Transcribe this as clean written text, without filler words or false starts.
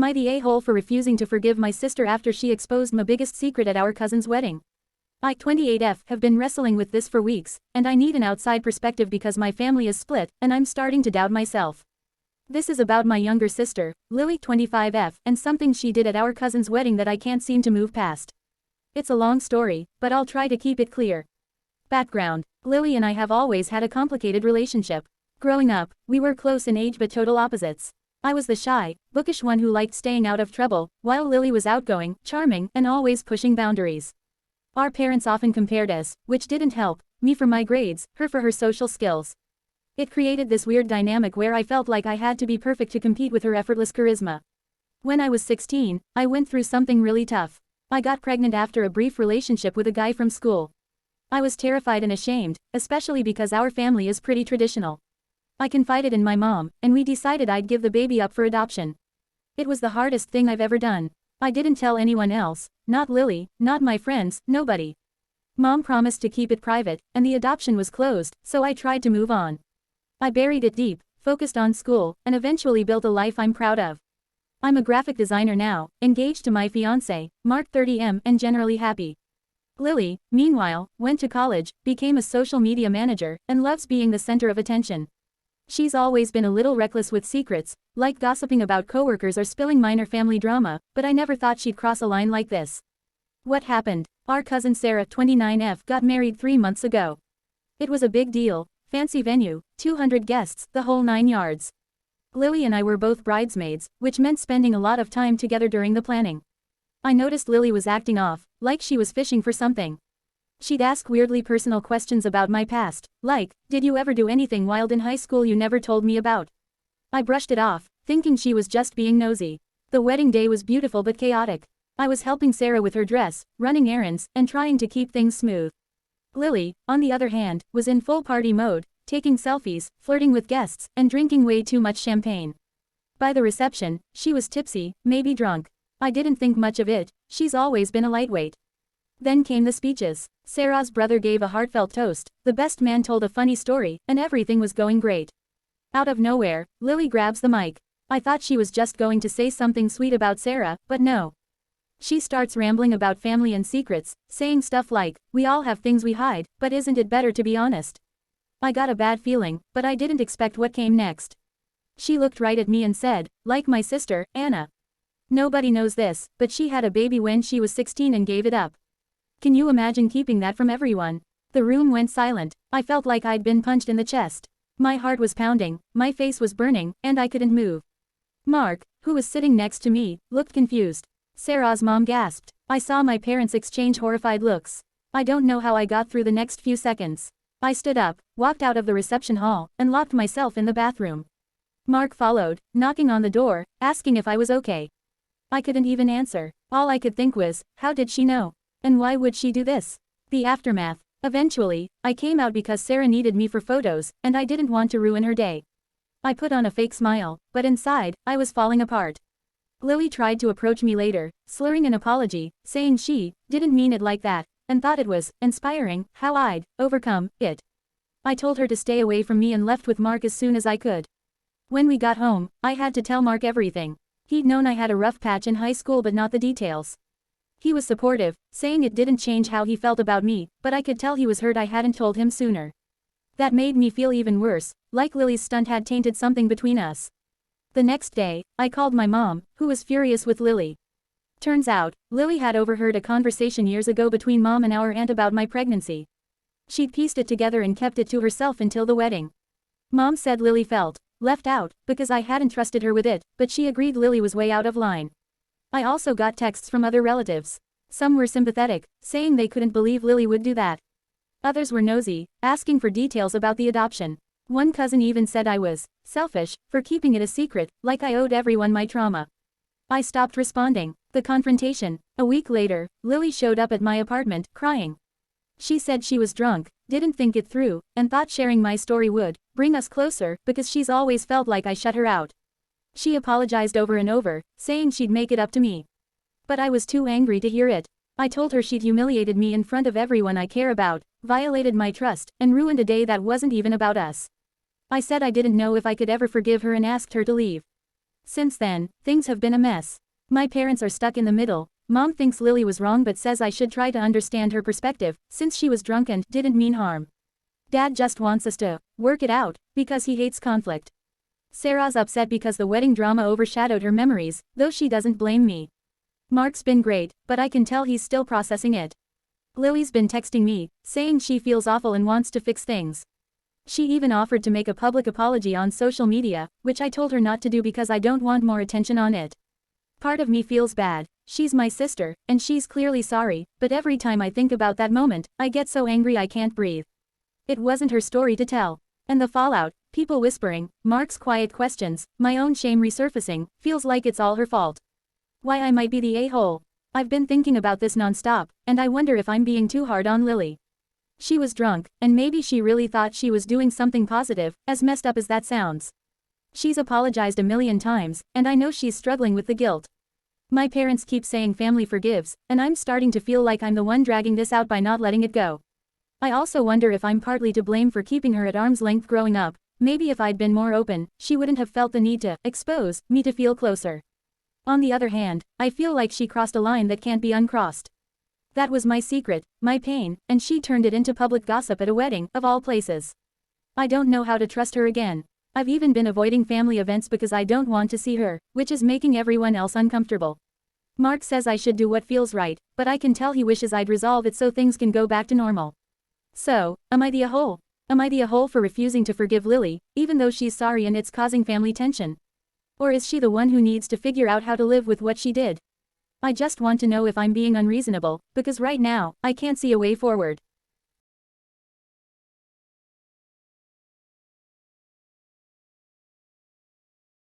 Am I the a-hole for refusing to forgive my sister after she exposed my biggest secret at our cousin's wedding? I, 28F, have been wrestling with this for weeks, and I need an outside perspective because my family is split, and I'm starting to doubt myself. This is about my younger sister, Lily, 25F, and something she did at our cousin's wedding that I can't seem to move past. It's a long story, but I'll try to keep it clear. Background: Lily and I have always had a complicated relationship. Growing up, we were close in age but total opposites. I was the shy, bookish one who liked staying out of trouble, while Lily was outgoing, charming, and always pushing boundaries. Our parents often compared us, which didn't help, me for my grades, her for her social skills. It created this weird dynamic where I felt like I had to be perfect to compete with her effortless charisma. When I was 16, I went through something really tough. I got pregnant after a brief relationship with a guy from school. I was terrified and ashamed, especially because our family is pretty traditional. I confided in my mom, and we decided I'd give the baby up for adoption. It was the hardest thing I've ever done. I didn't tell anyone else, not Lily, not my friends, nobody. Mom promised to keep it private, and the adoption was closed, so I tried to move on. I buried it deep, focused on school, and eventually built a life I'm proud of. I'm a graphic designer now, engaged to my fiancé, Mark 30M, and generally happy. Lily, meanwhile, went to college, became a social media manager, and loves being the center of attention. She's always been a little reckless with secrets, like gossiping about coworkers or spilling minor family drama, but I never thought she'd cross a line like this. What happened? Our cousin Sarah, 29F, got married 3 months ago. It was a big deal, fancy venue, 200 guests, the whole 9 yards. Lily and I were both bridesmaids, which meant spending a lot of time together during the planning. I noticed Lily was acting off, like she was fishing for something. She'd ask weirdly personal questions about my past, like, did you ever do anything wild in high school you never told me about? I brushed it off, thinking she was just being nosy. The wedding day was beautiful but chaotic. I was helping Sarah with her dress, running errands, and trying to keep things smooth. Lily, on the other hand, was in full party mode, taking selfies, flirting with guests, and drinking way too much champagne. By the reception, she was tipsy, maybe drunk. I didn't think much of it, she's always been a lightweight. Then came the speeches. Sarah's brother gave a heartfelt toast, the best man told a funny story, and everything was going great. Out of nowhere, Lily grabs the mic. I thought she was just going to say something sweet about Sarah, but no. She starts rambling about family and secrets, saying stuff like, we all have things we hide, but isn't it better to be honest? I got a bad feeling, but I didn't expect what came next. She looked right at me and said, like my sister, Anna. Nobody knows this, but she had a baby when she was 16 and gave it up. Can you imagine keeping that from everyone? The room went silent. I felt like I'd been punched in the chest. My heart was pounding, my face was burning, and I couldn't move. Mark, who was sitting next to me, looked confused. Sarah's mom gasped. I saw my parents exchange horrified looks. I don't know how I got through the next few seconds. I stood up, walked out of the reception hall, and locked myself in the bathroom. Mark followed, knocking on the door, asking if I was okay. I couldn't even answer. All I could think was, how did she know? And why would she do this? The aftermath. Eventually, I came out because Sarah needed me for photos, and I didn't want to ruin her day. I put on a fake smile, but inside, I was falling apart. Lily tried to approach me later, slurring an apology, saying she didn't mean it like that, and thought it was inspiring how I'd overcome it. I told her to stay away from me and left with Mark as soon as I could. When we got home, I had to tell Mark everything. He'd known I had a rough patch in high school but not the details. He was supportive, saying it didn't change how he felt about me, but I could tell he was hurt I hadn't told him sooner. That made me feel even worse, like Lily's stunt had tainted something between us. The next day, I called my mom, who was furious with Lily. Turns out, Lily had overheard a conversation years ago between Mom and our aunt about my pregnancy. She'd pieced it together and kept it to herself until the wedding. Mom said Lily felt left out because I hadn't trusted her with it, but she agreed Lily was way out of line. I also got texts from other relatives. Some were sympathetic, saying they couldn't believe Lily would do that. Others were nosy, asking for details about the adoption. One cousin even said I was selfish for keeping it a secret, like I owed everyone my trauma. I stopped responding. The confrontation. A week later, Lily showed up at my apartment, crying. She said she was drunk, didn't think it through, and thought sharing my story would bring us closer because she's always felt like I shut her out. She apologized over and over, saying she'd make it up to me. But I was too angry to hear it. I told her she'd humiliated me in front of everyone I care about, violated my trust, and ruined a day that wasn't even about us. I said I didn't know if I could ever forgive her and asked her to leave. Since then, things have been a mess. My parents are stuck in the middle. Mom thinks Lily was wrong but says I should try to understand her perspective, since she was drunk and didn't mean harm. Dad just wants us to work it out, because he hates conflict. Sarah's upset because the wedding drama overshadowed her memories, though she doesn't blame me. Mark's been great, but I can tell he's still processing it. Lily's been texting me, saying she feels awful and wants to fix things. She even offered to make a public apology on social media, which I told her not to do because I don't want more attention on it. Part of me feels bad. She's my sister, and she's clearly sorry, but every time I think about that moment, I get so angry I can't breathe. It wasn't her story to tell. And the fallout, people whispering, Mark's quiet questions, my own shame resurfacing, feels like it's all her fault. Why I might be the a-hole. I've been thinking about this non-stop, and I wonder if I'm being too hard on Lily. She was drunk, and maybe she really thought she was doing something positive, as messed up as that sounds. She's apologized a million times, and I know she's struggling with the guilt. My parents keep saying family forgives, and I'm starting to feel like I'm the one dragging this out by not letting it go. I also wonder if I'm partly to blame for keeping her at arm's length growing up. Maybe if I'd been more open, she wouldn't have felt the need to expose me to feel closer. On the other hand, I feel like she crossed a line that can't be uncrossed. That was my secret, my pain, and she turned it into public gossip at a wedding, of all places. I don't know how to trust her again. I've even been avoiding family events because I don't want to see her, which is making everyone else uncomfortable. Mark says I should do what feels right, but I can tell he wishes I'd resolve it so things can go back to normal. So, am I the a-hole? Am I the a-hole for refusing to forgive Lily, even though she's sorry and it's causing family tension? Or is she the one who needs to figure out how to live with what she did? I just want to know if I'm being unreasonable, because right now, I can't see a way forward.